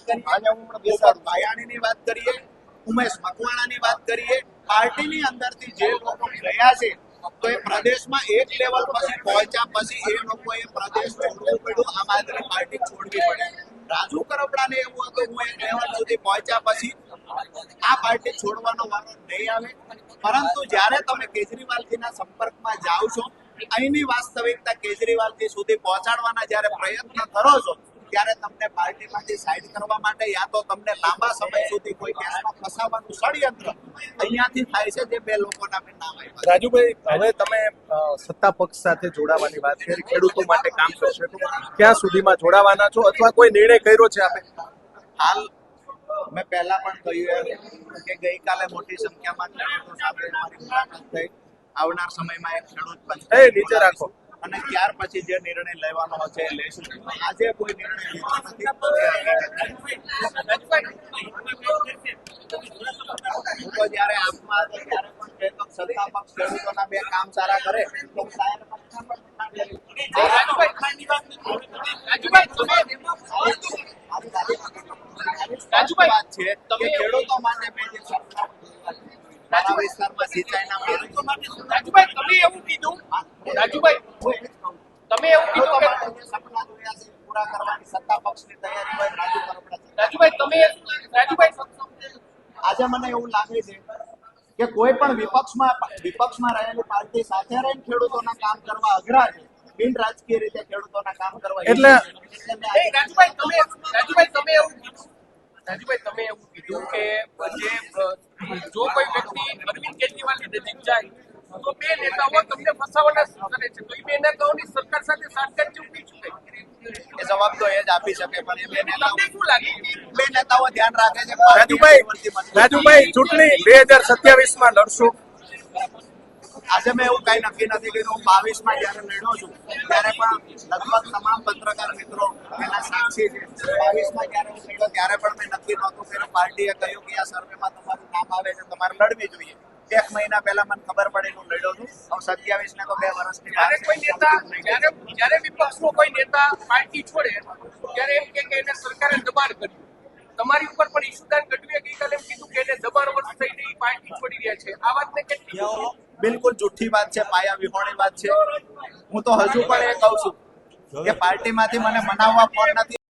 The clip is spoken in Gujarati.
કરીએ, ભાયાણીની વાત કરીએ, ઉમેશ મકવાણાની વાત કરીએ, પાર્ટીની અંદરથી જે લોકો ગયા છે તો એ પ્રદેશમાં એક લેવલ પછી પહોંચ્યા પછી એ લોકોએ પ્રદેશ છોડવું પડ્યું, આમ આદમી પાર્ટી છોડવી પડે. રાજુ કરપડાને એવું હતું હું એક લેવલ સુધી પહોંચ્યા પછી આ પાર્ટી છોડવાનો વારો નહીં આવે, પરંતુ જ્યારે તમે કેજરીવાલજીના સંપર્કમાં જાઓ છો, અહીંની વાસ્તવિકતા કેજરીવાલજી સુધી પહોંચાડવાના જ્યારે પ્રયત્ન કરો છો ત્યારે તમને પાર્ટીમાંથી સાઈડ કરવા માટે યા તો તમને લાંબા સમય સુધી કોઈ કેસમાં ફસાવવાનું ષડયંત્ર અહીંયાથી થાય છે, જે બે લોકોના મેં નામ આપ્યા. રાજુભાઈ, હવે તમે સત્તા પક્ષ સાથે જોડાવાની વાત કરી, ખેડૂતો માટે કામ કરશો, ક્યાં સુધીમાં જોડાવાના છો અથવા કોઈ નિર્ણય કર્યો છે આપે? હાલ મેં પહેલા પણ કહ્યું કે ગઈકાલે મોટી સંખ્યામાં ખેડૂતો સાથે મારી મુલાકાત થઈ. આવનાર સમયમાં એક ખેડૂત પંચાયત નીચે રાખો અને ત્યાર પછી જે નિર્ણય લેવાનો હશે એ લઈશું. આજે કોઈ નિર્ણય લીધો નથી. હું તો જયારે આપમાં હતો ત્યારે પણ કહેતો સત્તા પક્ષ ખેડૂતોના બે કામ સારા કરે તો સાહેબ વાત છે કે ખેડૂતો માટે મેં જે મારા વિસ્તારમાં સિંચાઈના રાજુભાઈ તમે એવું કીધું કે સપના જોયા છે પૂરા કરવાની સત્તા પક્ષની તૈયારી હોય રાજુ કરપડા. રાજુભાઈ આજે મને એવું લાગે છે કે કોઈ પણ વિપક્ષમાં રહેલી પાર્ટી સાથે રહીને ખેડૂતોના કામ કરવા અઘરા છે, બિન રાજકીય રીતે ખેડૂતોના કામ કરવા એટલે રાજુભાઈ તમે એવું કીધું કે જો કોઈ વ્યક્તિ અરવિંદ કેજરીવાલની નજીક જાય તો બે નેતાઓ તમને ફસાવાના કરે છે, તો એ બે નેતાઓની સરકાર સાથે સાટગાંઠ જેવું નહીં ચૂકે. એ જવાબ તો એ જ આપી શકે, પણ એ તમને શું લાગે બે નેતાઓ ધ્યાન રાખે છે. રાજુભાઈ ચૂંટણી 2027માં લડશું? આજે મેં એવું કઈ નક્કી નથી કર્યું. હું 22માં જયારે લડ્યો છું ત્યારે પણ લગભગ તમામ પત્રકાર મિત્રો એના સાક્ષી છે. 22માં જયારે હું લડ્યો ત્યારે પણ મેં નક્કી નહોતું કર્યું. પાર્ટીએ કહ્યું કે આ સર્વેમાં તમારું નામ આવે છે, તમારે લડવી જોઈએ. એક મહિના પહેલા મને ખબર પડી હું લડ્યો છું. હવે 27 ને તો 2 વર્ષની જ્યારે કોઈ નેતા જ્યારે વિપક્ષનો કોઈ નેતા પાર્ટી છોડે ત્યારે એમ કે એને સરકારે દબાણ કર્યું. તમારી ઉપર પણ ઈશુદાન ગઢવીએ ગઈકાલે એમ કીધું કે એને દબાણ વર્ષ થઈને પાર્ટી છોડી રહ્યા છે. આ વાતને કેટલી બિલકુલ જુઠ્ઠી વાત છે, પાયા વિહોણી વાત છે. હું તો હજુ પણ એ કહું છું કે પાર્ટીમાંથી મને મનાવવા ફોન નથી